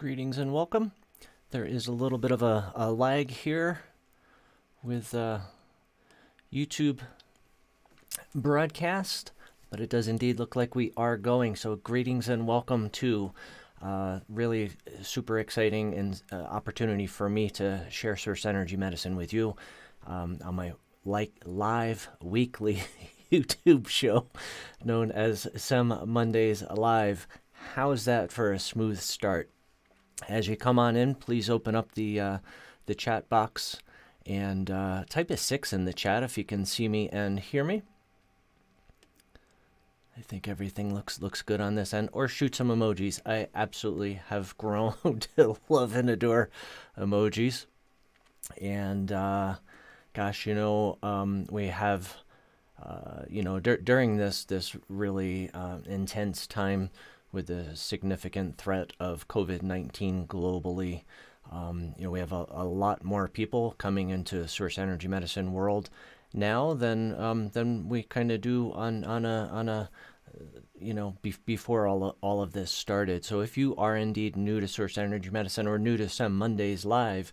Greetings and welcome. There is a little bit of a lag here with YouTube broadcast, but it does indeed look like we are going. So greetings and welcome to really super exciting and opportunity for me to share Source Energy Medicine with you on my live weekly YouTube show known as SEM Mondays Live. How's that for a smooth start? As you come on in, please open up the chat box and type a 6 in the chat if you can see me and hear me. I think everything looks good on this end. Or shoot some emojis. I absolutely have grown to love and adore emojis. And gosh, we have during this really intense time with the significant threat of COVID-19 globally, we have a lot more people coming into Source Energy Medicine world now than we kind of do before all of this started. So if you are indeed new to Source Energy Medicine or new to SEM Mondays Live,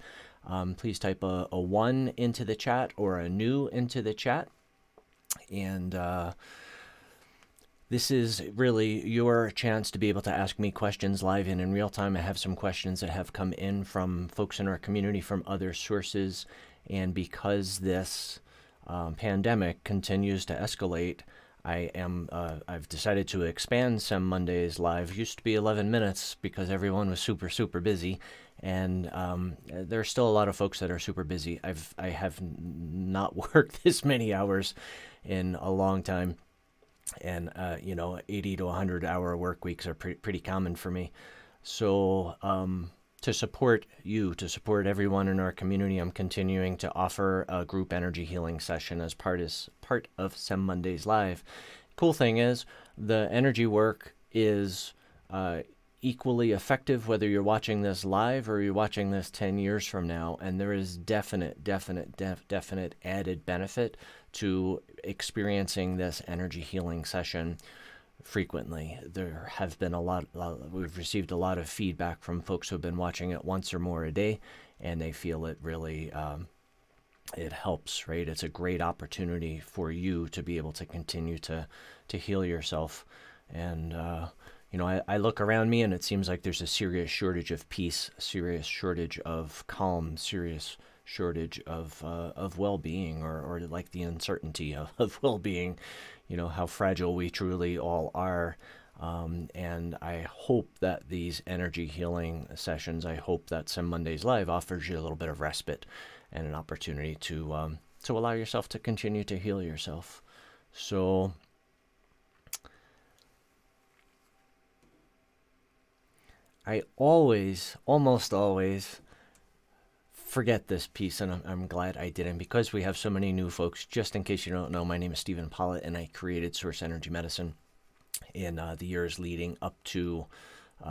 please type a 1 into the chat or a new into the chat. And this is really your chance to be able to ask me questions live and in real time. I have some questions that have come in from folks in our community from other sources. And because this pandemic continues to escalate, I've decided to expand SEM Mondays Live. It used to be 11 minutes because everyone was super busy. And there are still a lot of folks that are super busy. I have not worked this many hours in a long time. And 80 to 100 hour work weeks are pretty common for me. So to support you, to support everyone in our community, I'm continuing to offer a group energy healing session as part of SEM Mondays Live. Cool thing is the energy work is equally effective whether you're watching this live or you're watching this 10 years from now, and there is definite added benefit to experiencing this energy healing session frequently. There have been we've received a lot of feedback from folks who have been watching it once or more a day, and they feel it really it helps, right? It's a great opportunity for you to be able to continue to heal yourself. And I look around me and it seems like there's a serious shortage of peace, a serious shortage of calm, serious shortage of well-being, or like the uncertainty of well-being, how fragile we truly all are. And I hope that these energy healing sessions, I hope that SEM Mondays Live offers you a little bit of respite and an opportunity to allow yourself to continue to heal yourself. So I almost always forget this piece, and I'm glad I didn't, because we have so many new folks. Just in case you don't know, my name is Stephen Pollitt, and I created Source Energy Medicine in the years leading up to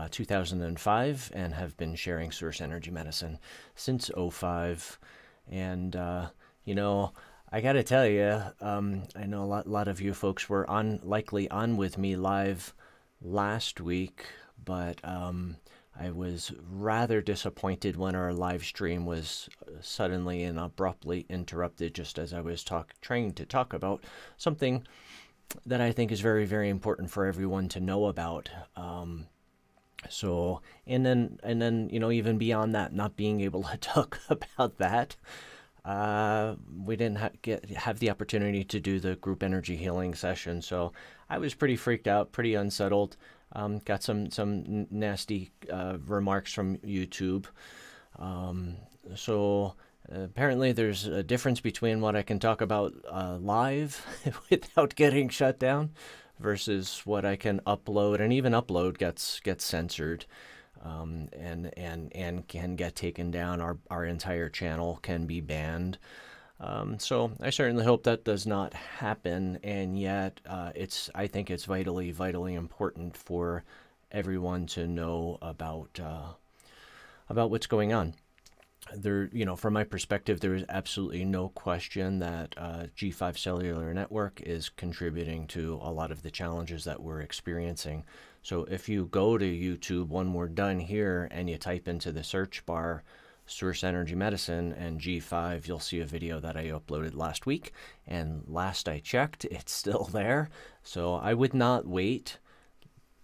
2005, and have been sharing Source Energy Medicine since 2005. And I got to tell you, I know a lot of you folks were likely on with me live last week, but I was rather disappointed when our live stream was suddenly and abruptly interrupted just as I was trying to talk about something that I think is very important for everyone to know about. So and then even beyond that, not being able to talk about that, we didn't have the opportunity to do the group energy healing session. So I was pretty freaked out, pretty unsettled. Got some nasty remarks from YouTube. So apparently there's a difference between what I can talk about live without getting shut down versus what I can upload, and even upload gets censored, and can get taken down. Our entire channel can be banned. So I certainly hope that does not happen, and yet I think it's vitally important for everyone to know about what's going on. there, from my perspective, there is absolutely no question that G5 cellular network is contributing to a lot of the challenges that we're experiencing. So if you go to YouTube when we're done here and you type into the search bar Source Energy Medicine and G5, you'll see a video that I uploaded last week. And last I checked, it's still there. So I would not wait.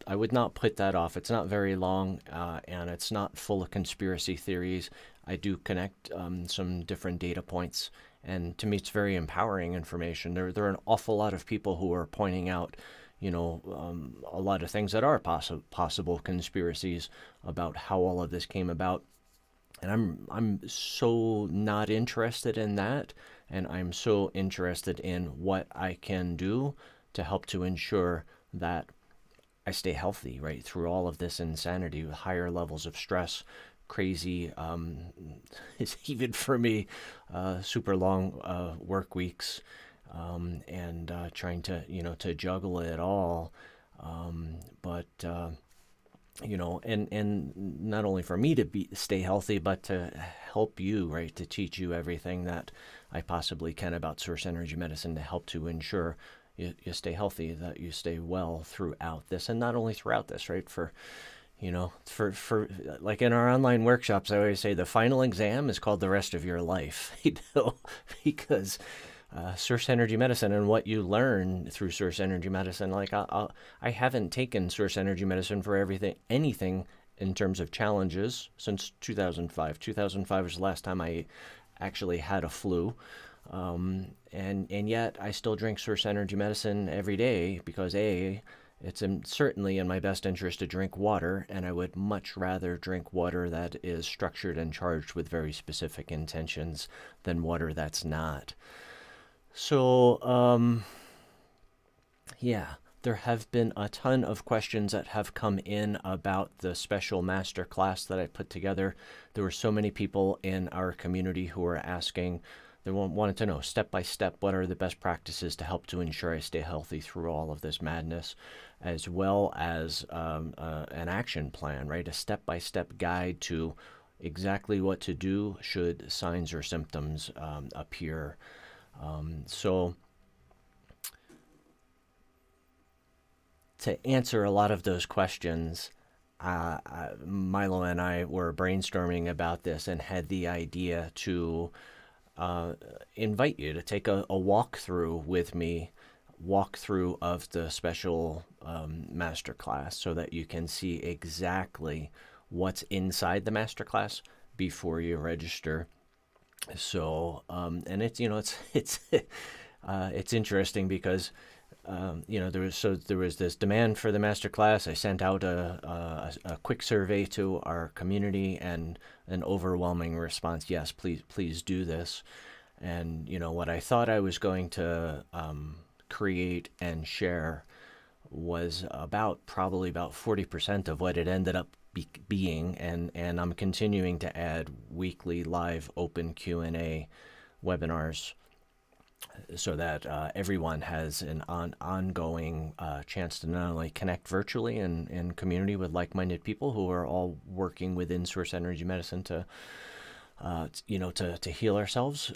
I would not put that off. It's not very long, and it's not full of conspiracy theories. I do connect some different data points, and to me, it's very empowering information. There are an awful lot of people who are pointing out, a lot of things that are possible conspiracies about how all of this came about. And I'm so not interested in that, and I'm so interested in what I can do to help to ensure that I stay healthy, right, through all of this insanity with higher levels of stress, crazy, it's even for me, super long work weeks, and trying to, to juggle it all. But and not only for me to stay healthy, but to help you, right, to teach you everything that I possibly can about Source Energy Medicine to help to ensure you stay healthy, that you stay well throughout this, and not only throughout this, right? For like in our online workshops, I always say the final exam is called the rest of your life, because Source Energy Medicine and what you learn through Source Energy Medicine, like I haven't taken Source Energy Medicine for anything in terms of challenges since 2005. 2005 was the last time I actually had a flu. And yet I still drink Source Energy Medicine every day because it's certainly in my best interest to drink water, and I would much rather drink water that is structured and charged with very specific intentions than water that's not. So, yeah, there have been a ton of questions that have come in about the special master class that I put together. There were so many people in our community who were asking. They wanted to know step by step what are the best practices to help to ensure I stay healthy through all of this madness, as well as an action plan, right? A step-by-step guide to exactly what to do should signs or symptoms appear. So to answer a lot of those questions, Milo and I were brainstorming about this and had the idea to invite you to take a walkthrough with me, walkthrough of the special masterclass, so that you can see exactly what's inside the masterclass before you register. So, and it's it's interesting because there was this demand for the masterclass. I sent out a quick survey to our community, and an overwhelming response: yes, please do this. And what I thought I was going to create and share was probably about 40% of what it ended up being, and I'm continuing to add weekly live open Q&A webinars so that everyone has an ongoing chance to not only connect virtually and in community with like-minded people who are all working within Source Energy Medicine to heal ourselves,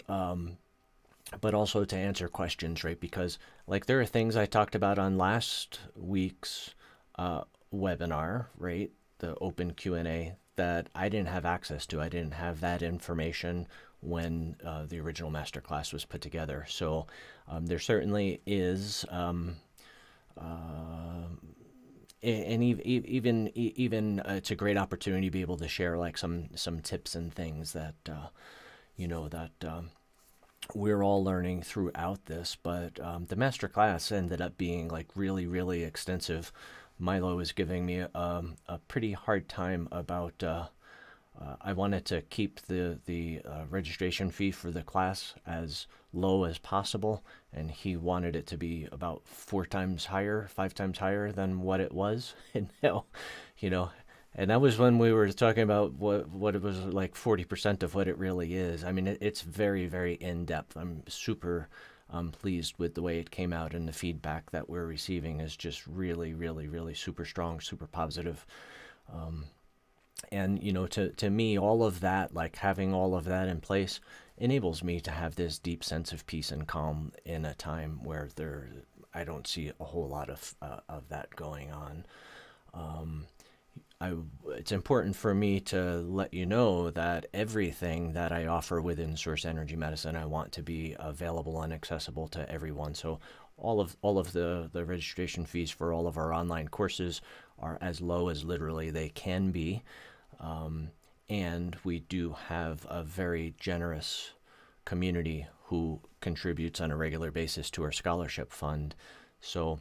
but also to answer questions, right? Because like there are things I talked about on last week's webinar, right? The open Q&A that I didn't have access to. I didn't have that information when the original masterclass was put together. So there certainly is, and even it's a great opportunity to be able to share like some tips and things that we're all learning throughout this. But the masterclass ended up being like really extensive. Milo was giving me a pretty hard time about. I wanted to keep the registration fee for the class as low as possible, and he wanted it to be about 5 times higher than what it was. And now, and that was when we were talking about what it was like 40% of what it really is. I mean, it's very in depth. I'm super pleased with the way it came out, and the feedback that we're receiving is just really super strong, super positive. And, you know, to me, all of that, like having all of that in place, enables me to have this deep sense of peace and calm in a time where I don't see a whole lot of that going on. It's important for me to let you know that everything that I offer within Source Energy Medicine, I want to be available and accessible to everyone. So all of the registration fees for all of our online courses are as low as literally they can be. And we do have a very generous community who contributes on a regular basis to our scholarship fund. So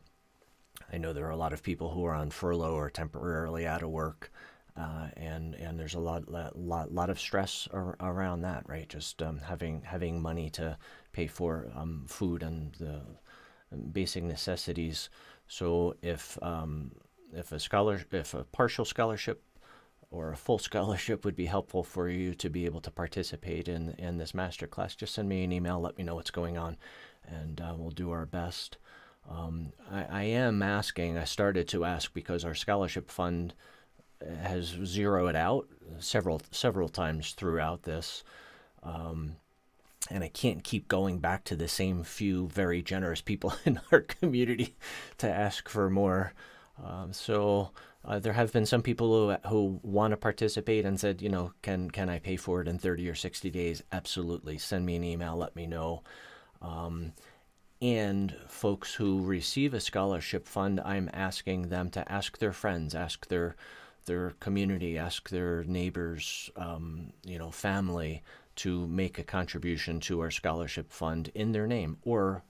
I know there are a lot of people who are on furlough or temporarily out of work, and there's a lot of stress around that, right? Just having money to pay for food and the basic necessities. So if a partial scholarship or a full scholarship would be helpful for you to be able to participate in this masterclass, just send me an email, let me know what's going on, and we'll do our best. I started to ask because our scholarship fund has zeroed out several times throughout this. And I can't keep going back to the same few very generous people in our community to ask for more. So there have been some people who want to participate and said, you know, can I pay for it in 30 or 60 days? Absolutely. Send me an email, let me know. And folks who receive a scholarship fund, I'm asking them to ask their friends, ask their community, ask their neighbors, you know, family, to make a contribution to our scholarship fund in their name, or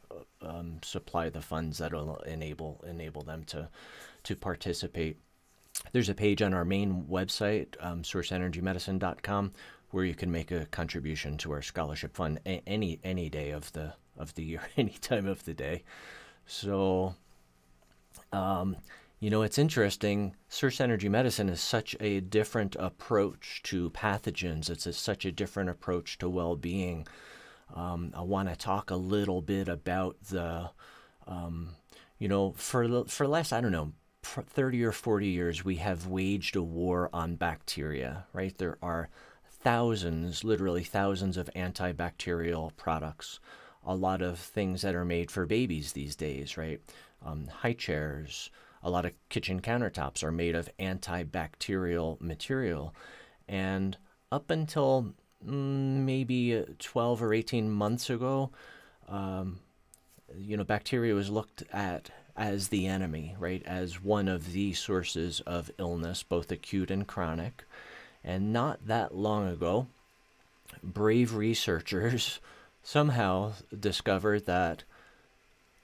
supply the funds that will enable them to participate. There's a page on our main website, sourceenergymedicine.com, where you can make a contribution to our scholarship fund any day of the year, any time of the day. So, you know, it's interesting. Source Energy Medicine is such a different approach to pathogens. It's such a different approach to well-being. I want to talk a little bit about the, you know, for the last, I don't know, 30 or 40 years, we have waged a war on bacteria, right? There are thousands, literally thousands of antibacterial products. A lot of things that are made for babies these days, right? High chairs, a lot of kitchen countertops are made of antibacterial material. And up until maybe 12 or 18 months ago, you know, bacteria was looked at as the enemy, right? As one of the sources of illness, both acute and chronic. And not that long ago, brave researchers somehow discovered that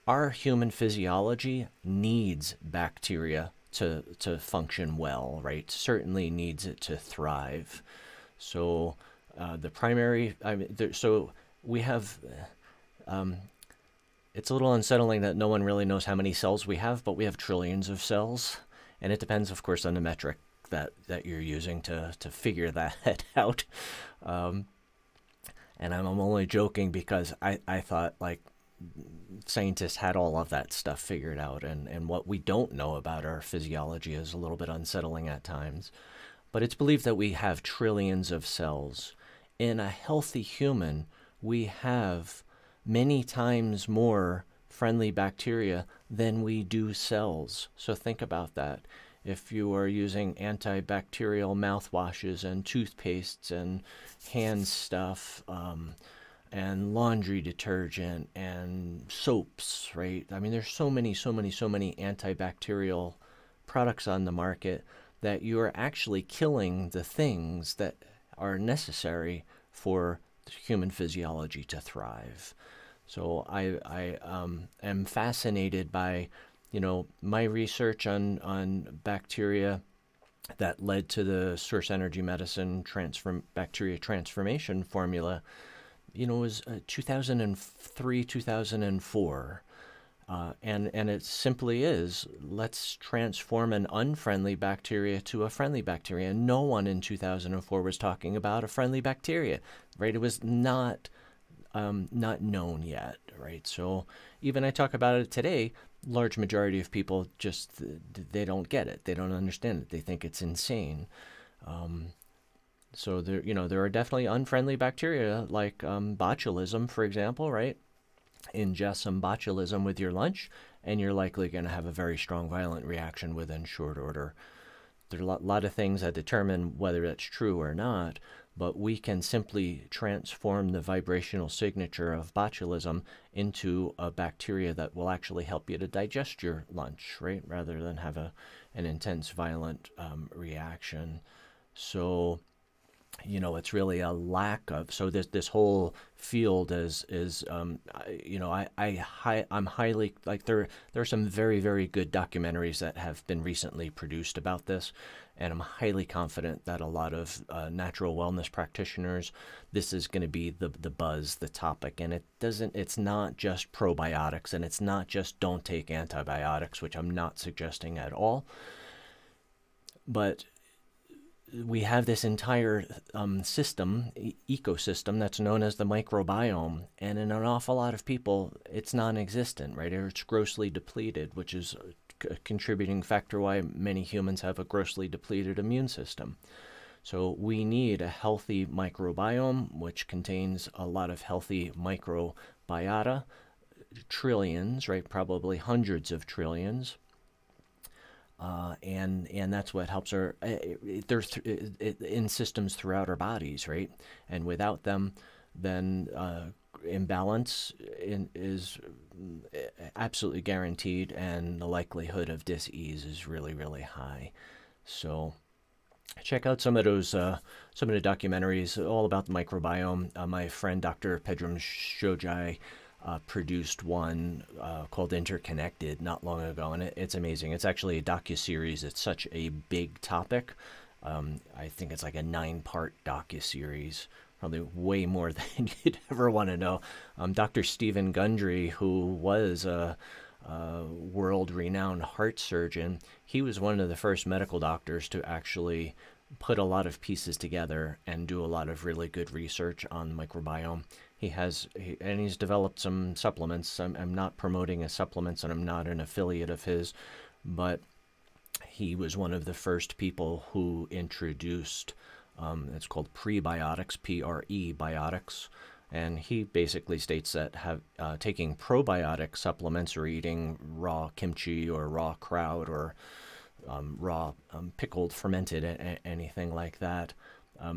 our human physiology needs bacteria to function well, right? Certainly needs it to thrive. So the primary, so we have, it's a little unsettling that no one really knows how many cells we have, but we have trillions of cells. And it depends, of course, on the metric that you're using to figure that out. And I'm only joking because I thought, like, scientists had all of that stuff figured out, and what we don't know about our physiology is a little bit unsettling at times. But it's believed that we have trillions of cells. In a healthy human, we have many times more friendly bacteria than we do cells. So think about that. If you are using antibacterial mouthwashes and toothpastes and hand stuff, and laundry detergent and soaps, right? I mean, there's so many antibacterial products on the market that you are actually killing the things that are necessary for human physiology to thrive. So I am fascinated by, you know, my research on bacteria that led to the Source Energy Medicine bacteria transformation formula. You know, it was 2003, 2004. And it simply is, let's transform an unfriendly bacteria to a friendly bacteria. And no one in 2004 was talking about a friendly bacteria, right? It was not known yet, right? So even I talk about it today, large majority of people just, they don't get it. They don't understand it. They think it's insane. So there, there are definitely unfriendly bacteria like botulism, for example, right? Ingest some botulism with your lunch, and you're likely going to have a very strong violent reaction within short order. There are a lot of things that determine whether that's true or not, but we can simply transform the vibrational signature of botulism into a bacteria that will actually help you to digest your lunch, right? Rather than have an intense violent reaction. So it's really a lack of. So this whole field is I'm highly, like, there are some very, very good documentaries that have been recently produced about this, and I'm highly confident that a lot of natural wellness practitioners, this is going to be the buzz, the topic. And it's not just probiotics, and it's not just don't take antibiotics, which I'm not suggesting at all, but we have this entire ecosystem that's known as the microbiome, and in an awful lot of people, it's non-existent, right? Or it's grossly depleted, which is a contributing factor why many humans have a grossly depleted immune system. So we need a healthy microbiome, which contains a lot of healthy microbiota, trillions, right? Probably hundreds of trillions. And that's what helps our in systems throughout our bodies, right? And without them, then imbalance is absolutely guaranteed, and the likelihood of dis-ease is really, really high. So check out some of those some of the documentaries all about the microbiome. My friend Dr. Pedram Shojai produced one called Interconnected not long ago, and it's amazing. It's actually a docuseries. It's such a big topic. I think it's like a 9-part docuseries, probably way more than you'd ever want to know. Dr. Stephen Gundry, who was a world-renowned heart surgeon, he was one of the first medical doctors to actually put a lot of pieces together and do a lot of really good research on the microbiome. He's developed some supplements. I'm not promoting his supplements, and I'm not an affiliate of his, but he was one of the first people who introduced, it's called prebiotics, P-R-E biotics, and he basically states that taking probiotic supplements or eating raw kimchi or raw kraut or raw pickled, fermented, anything like that,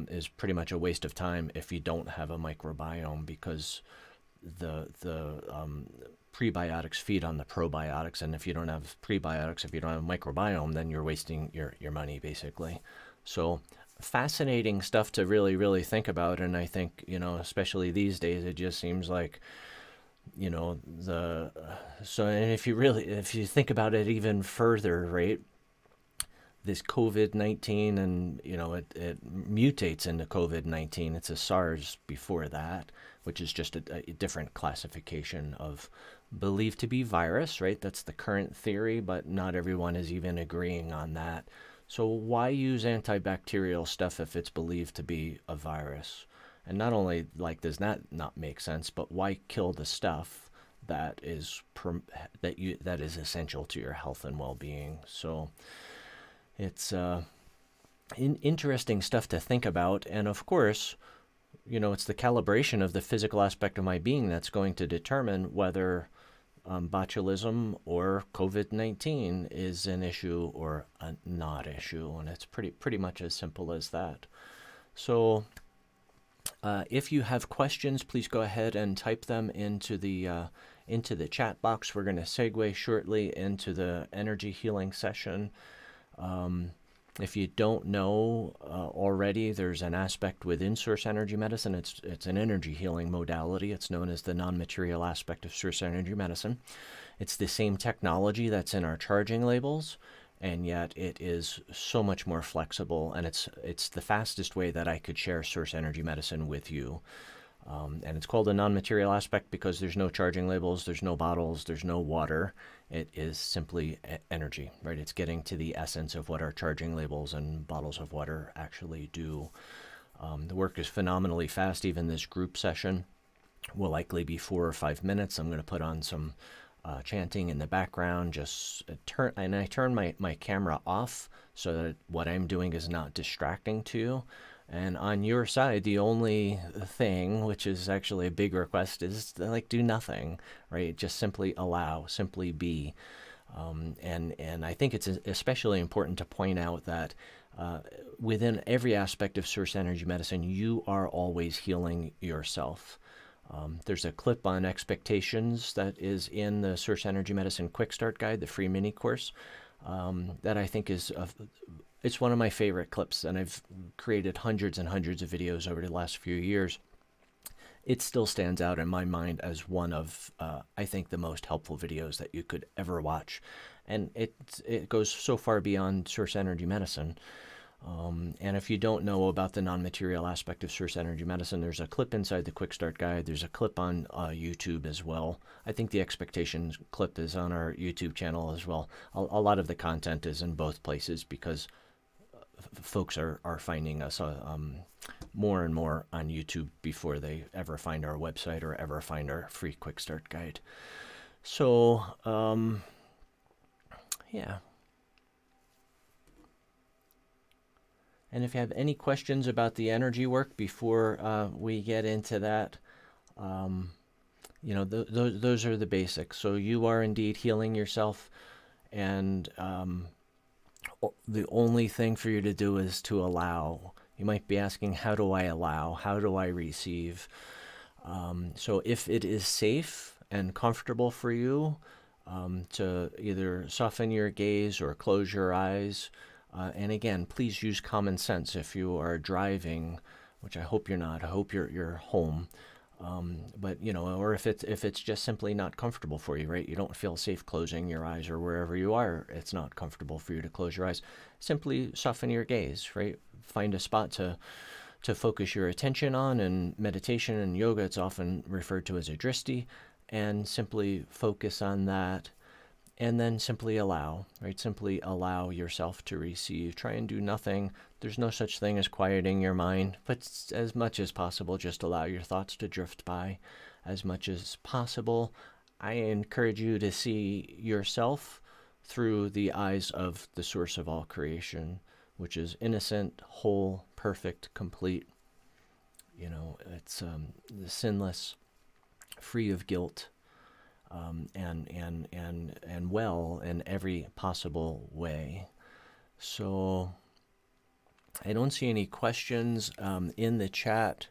is pretty much a waste of time if you don't have a microbiome, because the prebiotics feed on the probiotics, and if you don't have prebiotics, if you don't have a microbiome, then you're wasting your money, basically. So fascinating stuff to really, really think about, and I think, especially these days, it just seems like, and if you think about it even further, right? This COVID-19, and it mutates into COVID-19. It's a SARS before that, which is just a different classification of believed to be virus, right? That's the current theory, but not everyone is even agreeing on that. So why use antibacterial stuff if it's believed to be a virus? And not only does that not make sense, but why kill the stuff that is essential to your health and well-being? So it's interesting stuff to think about. And of course, it's the calibration of the physical aspect of my being that's going to determine whether botulism or COVID-19 is an issue or a not issue. And it's pretty much as simple as that. So if you have questions, please go ahead and type them into the chat box. We're going to segue shortly into the energy healing session. If you don't know already, there's an aspect within source energy medicine. It's an energy healing modality. It's known as the non-material aspect of source energy medicine. It's the same technology that's in our charging labels, and yet it is so much more flexible, and it's the fastest way that I could share source energy medicine with you. And it's called a non-material aspect because there's no charging labels, there's no bottles, there's no water. It is simply energy, right? It's getting to the essence of what our charging labels and bottles of water actually do. The work is phenomenally fast. Even this group session will likely be 4 or 5 minutes. I'm going to put on some chanting in the background, just I turn my camera off so that what I'm doing is not distracting to you. And on your side, the only thing, which is actually a big request, is to, like, do nothing, right? Just simply allow, simply be. And I think it's especially important to point out that within every aspect of source energy medicine, you are always healing yourself. There's a clip on expectations that is in the Source Energy Medicine Quick Start Guide, the free mini course, that I think is it's one of my favorite clips, and I've created hundreds and hundreds of videos over the last few years. It still stands out in my mind as one of, I think, the most helpful videos that you could ever watch. And it goes so far beyond source energy medicine. And if you don't know about the non-material aspect of source energy medicine, there's a clip inside the Quick Start Guide. There's a clip on YouTube as well. I think the expectations clip is on our YouTube channel as well. A lot of the content is in both places because folks are finding us more and more on YouTube before they ever find our website or ever find our free Quick Start Guide. So, yeah. And if you have any questions about the energy work before we get into that, you know, those are the basics. So you are indeed healing yourself, and the only thing for you to do is to allow. You might be asking, how do I allow? How do I receive? So if it is safe and comfortable for you to either soften your gaze or close your eyes, and again, please use common sense if you are driving, which I hope you're not. I hope you're home. But you know, or if it's just simply not comfortable for you, right? You don't feel safe closing your eyes, or wherever you are, it's not comfortable for you to close your eyes. Simply soften your gaze, right? Find a spot to focus your attention on. And meditation and yoga, it's often referred to as a drishti, and simply focus on that. And then simply allow, right? Simply allow yourself to receive. Try and do nothing. There's no such thing as quieting your mind, but as much as possible, just allow your thoughts to drift by as much as possible. I encourage you to see yourself through the eyes of the source of all creation, which is innocent, whole, perfect, complete. You know, it's sinless, free of guilt. And well in every possible way. So I don't see any questions in the chat.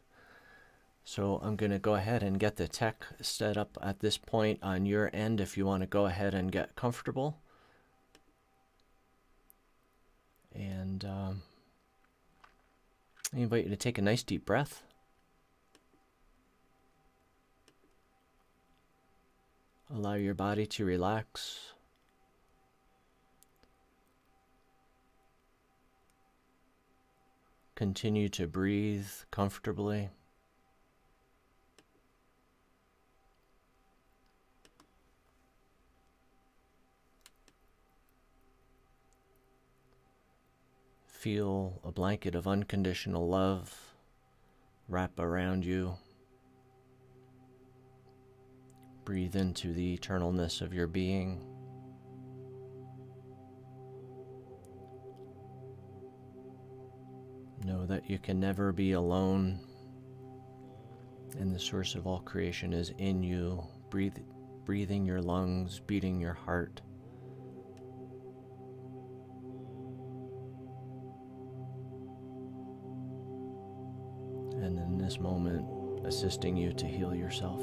So I'm going to go ahead and get the tech set up at this point on your end if you want to go ahead and get comfortable. And I invite you to take a nice deep breath. Allow your body to relax. Continue to breathe comfortably. Feel a blanket of unconditional love wrap around you. Breathe into the eternalness of your being. Know that you can never be alone, and the source of all creation is in you, breathing your lungs, beating your heart. And in this moment, assisting you to heal yourself.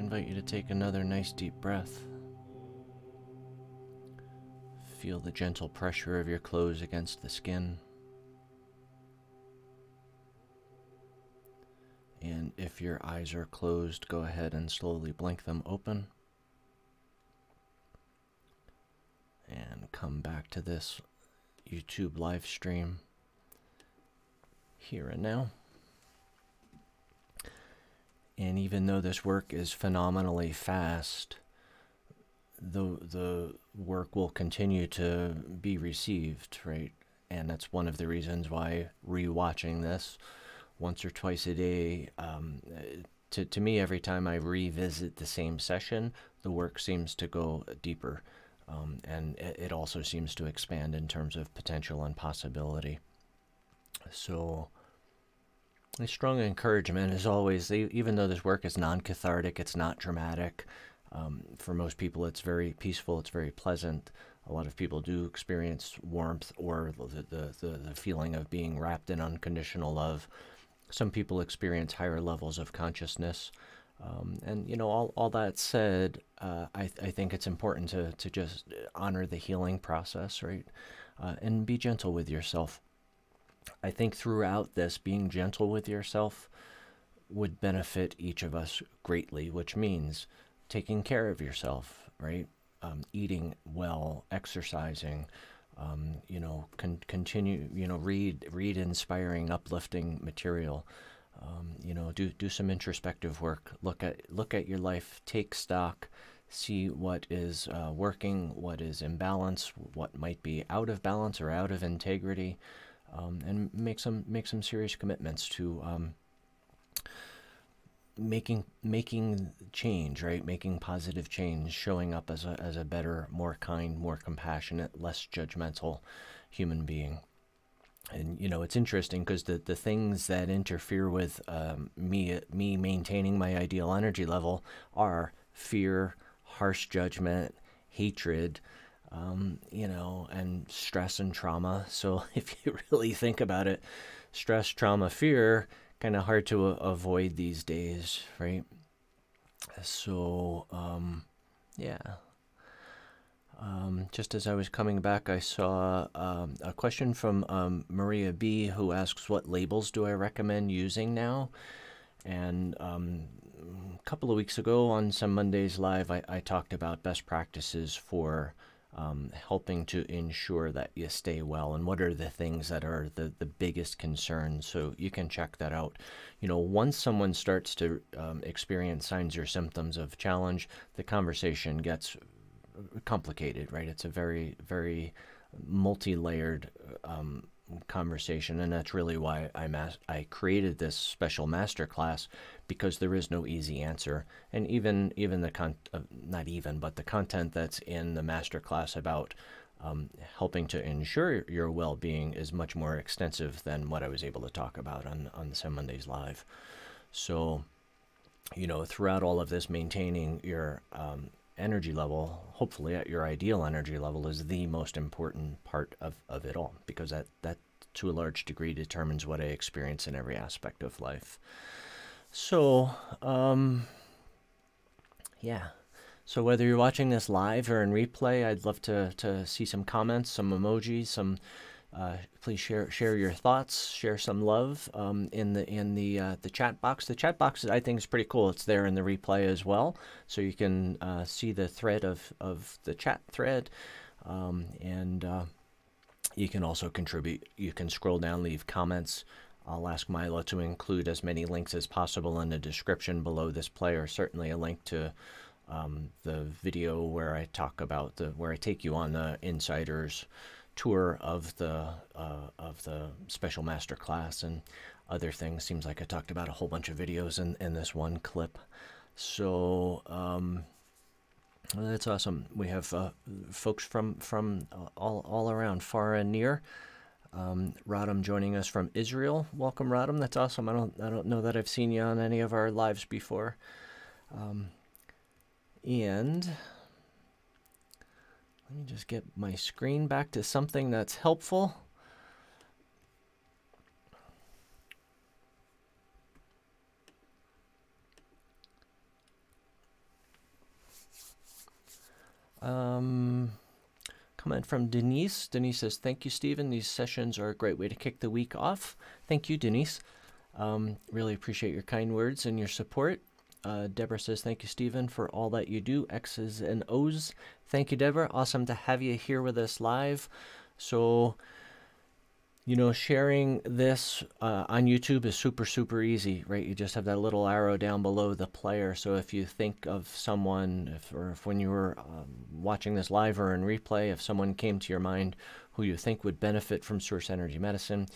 invite you to take another nice deep breath. Feel the gentle pressure of your clothes against the skin. And if your eyes are closed, go ahead and slowly blink them open. And come back to this YouTube live stream here and now. And even though this work is phenomenally fast, the work will continue to be received, right? And that's one of the reasons why rewatching this once or twice a day, to me, every time I revisit the same session, the work seems to go deeper. And it also seems to expand in terms of potential and possibility. So a strong encouragement, as always, even though this work is non-cathartic, it's not dramatic. For most people, it's very peaceful, it's very pleasant. A lot of people do experience warmth or the feeling of being wrapped in unconditional love. Some people experience higher levels of consciousness. And, you know, all that said, I think it's important to just honor the healing process, right? And be gentle with yourself. I think throughout this, being gentle with yourself would benefit each of us greatly, which means taking care of yourself, right? Eating well, exercising, you know, continue, you know, read inspiring, uplifting material. You know, do some introspective work. Look at your life. Take stock. See what is working, what is in balance, what might be out of balance or out of integrity, and make some serious commitments to making change, right? Making positive change, showing up as a better, more kind, more compassionate, less judgmental human being. And, you know, it's interesting because the things that interfere with me maintaining my ideal energy level are fear, harsh judgment, hatred, you know, and stress and trauma. So if you really think about it, stress, trauma, fear, kind of hard to avoid these days, right? So, yeah. Just as I was coming back, I saw a question from Maria B., who asks, what labels do I recommend using now? And a couple of weeks ago on SEM Mondays Live, I talked about best practices for helping to ensure that you stay well, and what are the things that are the biggest concerns. So you can check that out. You know, once someone starts to experience signs or symptoms of challenge, the conversation gets complicated, right? It's a very, very multi-layered conversation, and that's really why I created this special masterclass, because there is no easy answer. And even the content that's in the masterclass about helping to ensure your well-being is much more extensive than what I was able to talk about on the SEM Mondays Live. So, you know, throughout all of this, maintaining your energy level, hopefully at your ideal energy level, is the most important part of it all, because that to a large degree determines what I experience in every aspect of life. So, yeah. So whether you're watching this live or in replay, I'd love to see some comments, some emojis, some. Please share your thoughts, share some love in the chat box. The chat box, I think, is pretty cool. It's there in the replay as well, so you can see the thread of the chat thread, and you can also contribute. You can scroll down, leave comments. I'll ask Milo to include as many links as possible in the description below this play, or certainly a link to the video where I talk about where I take you on the insiders tour of the special master class and other things. Seems like I talked about a whole bunch of videos in this one clip. So that's awesome. We have folks from all around, far and near. Rodham joining us from Israel. Welcome, Rodham. That's awesome. I don't know that I've seen you on any of our lives before. And let me just get my screen back to something that's helpful. Comment from Denise. Denise says, thank you, Stephen. These sessions are a great way to kick the week off. Thank you, Denise. Really appreciate your kind words and your support. Deborah says, thank you, Stephen, for all that you do. X's and O's. Thank you, Deborah. Awesome to have you here with us live. So, you know, sharing this on YouTube is super, super easy, right? You just have that little arrow down below the player. So if you think of someone, if when you were watching this live or in replay, if someone came to your mind who you think would benefit from Source Energy Medicine,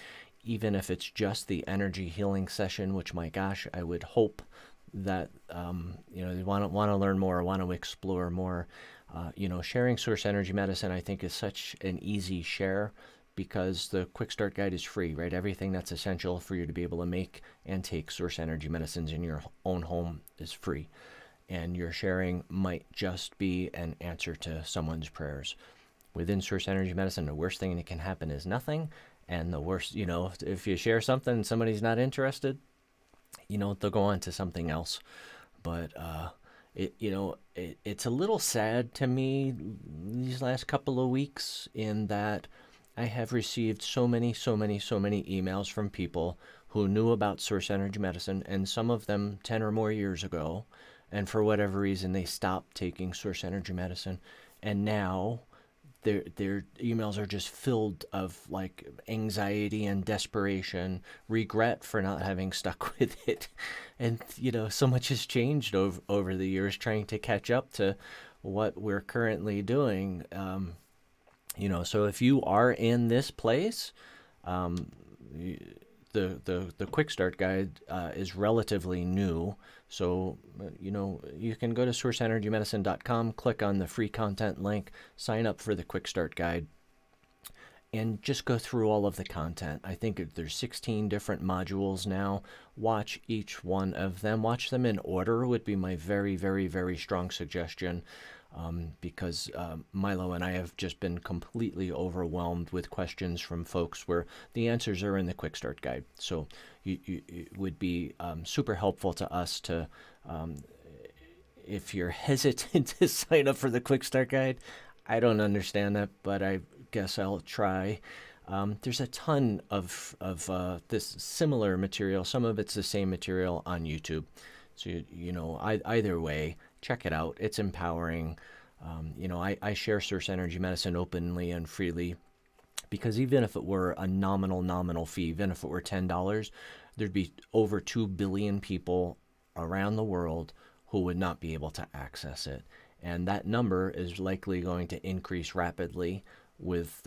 even if it's just the energy healing session, which, my gosh, I would hope that, you know, they want to learn more, want to explore more. You know, sharing Source Energy Medicine, I think, is such an easy share, because the quick start guide is free, right? Everything that's essential for you to be able to make and take Source Energy medicines in your own home is free. And your sharing might just be an answer to someone's prayers. Within Source Energy Medicine, the worst thing that can happen is nothing. And the worst, you know, if you share something and somebody's not interested, you know, they'll go on to something else. But, you know, it's a little sad to me these last couple of weeks in that I have received so many emails from people who knew about Source Energy Medicine, and some of them 10 or more years ago, and for whatever reason they stopped taking Source Energy Medicine, and now their emails are just filled of like anxiety and desperation, regret for not having stuck with it. And you know, so much has changed over the years trying to catch up to what we're currently doing. You know, so if you are in this place, the quick start guide is relatively new. So, you know, you can go to sourceenergymedicine.com, click on the free content link, sign up for the quick start guide, and just go through all of the content. I think there's 16 different modules now. Watch each one of them. Watch them in order would be my very, very, very strong suggestion. Because Milo and I have just been completely overwhelmed with questions from folks where the answers are in the quick start guide. So it would be super helpful to us to, if you're hesitant to sign up for the quick start guide, I don't understand that, but I guess I'll try. There's a ton of this similar material. Some of it's the same material on YouTube. So, you know, either way, check it out. It's empowering. You know, I share Source Energy Medicine openly and freely, because even if it were a nominal fee, even if it were $10, there'd be over 2 billion people around the world who would not be able to access it. And that number is likely going to increase rapidly with,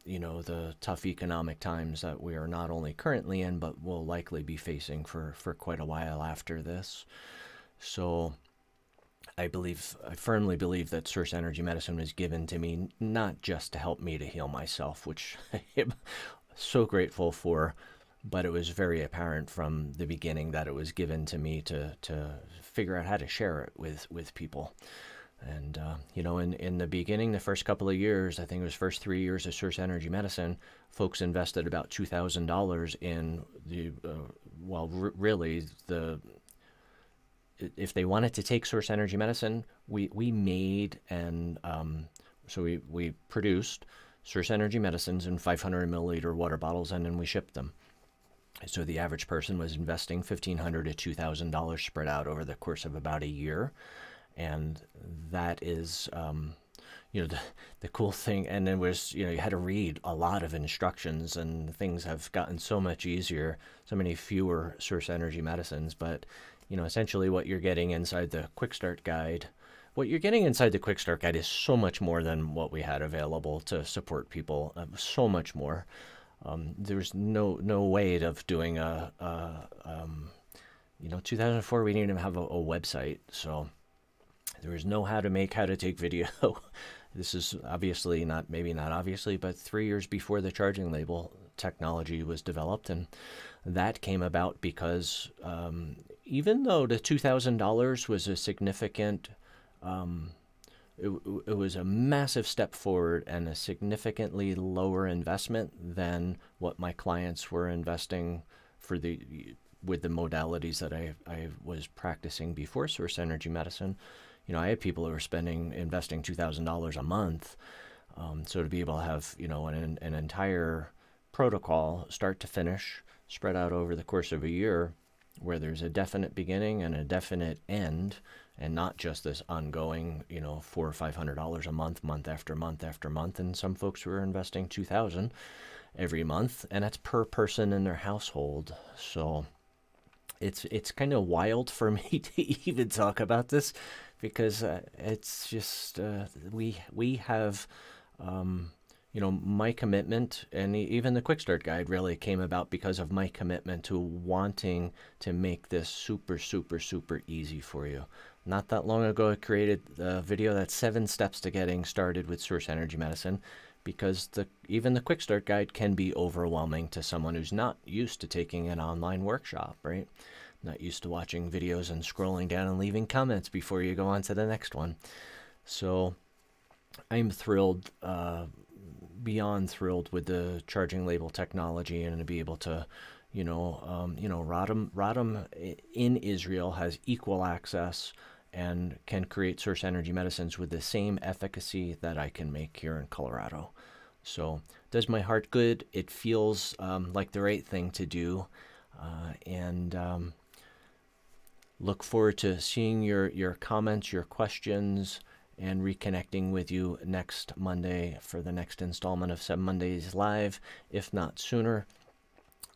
you know, the tough economic times that we are not only currently in, but will likely be facing for quite a while after this. So I firmly believe that Source Energy Medicine was given to me not just to help me to heal myself, which I am so grateful for, but it was very apparent from the beginning that it was given to me to figure out how to share it with people. And, you know, in the beginning, the first couple of years, I think it was first 3 years of Source Energy Medicine, folks invested about $2,000 in the, well, really, if they wanted to take Source Energy Medicine, we made and, so we produced Source Energy Medicines in 500 milliliter water bottles, and then we shipped them. So the average person was investing $1,500 to $2,000 spread out over the course of about a year. And that is, you know, the cool thing. And then was, you know, you had to read a lot of instructions, and things have gotten so much easier, so many fewer Source Energy medicines. But, you know, essentially what you're getting inside the Quick Start Guide, is so much more than what we had available to support people, so much more. There's no way of doing you know, 2004, we didn't even have a website. So there was no how to take video. This is obviously maybe not obviously, but 3 years before the charging label technology was developed. And that came about because even though the $2,000 was a significant, it was a massive step forward and a significantly lower investment than what my clients were investing with the modalities that I was practicing before Source Energy Medicine. I had people who were investing $2,000 a month. So to be able to have, an entire protocol, start to finish, spread out over the course of a year, where there's a definite beginning and a definite end, and not just this ongoing, $400 or $500 a month, month after month after month. And some folks were investing $2,000 every month, and that's per person in their household. So it's kind of wild for me to even talk about this, because it's just we have my commitment, and even the Quick Start Guide really came about because of my commitment to wanting to make this super, super, super easy for you. Not that long ago, I created a video that's 7 steps to getting started with source energy medicine, because even the Quick Start Guide can be overwhelming to someone who's not used to taking an online workshop, right? Not used to watching videos and scrolling down and leaving comments before you go on to the next one. So I'm thrilled, beyond thrilled with the charging label technology, and to be able to, Rodham in Israel has equal access and can create source energy medicines with the same efficacy that I can make here in Colorado. So it does my heart good. It feels like the right thing to do, and look forward to seeing your comments, your questions, and reconnecting with you next Monday for the next installment of SEM Mondays Live, if not sooner.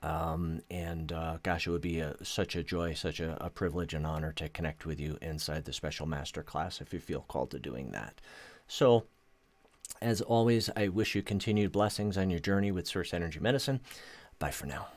Gosh, it would be such a joy, such a privilege and honor to connect with you inside the special master class if you feel called to doing that. So, as always, I wish you continued blessings on your journey with source energy medicine. Bye for now.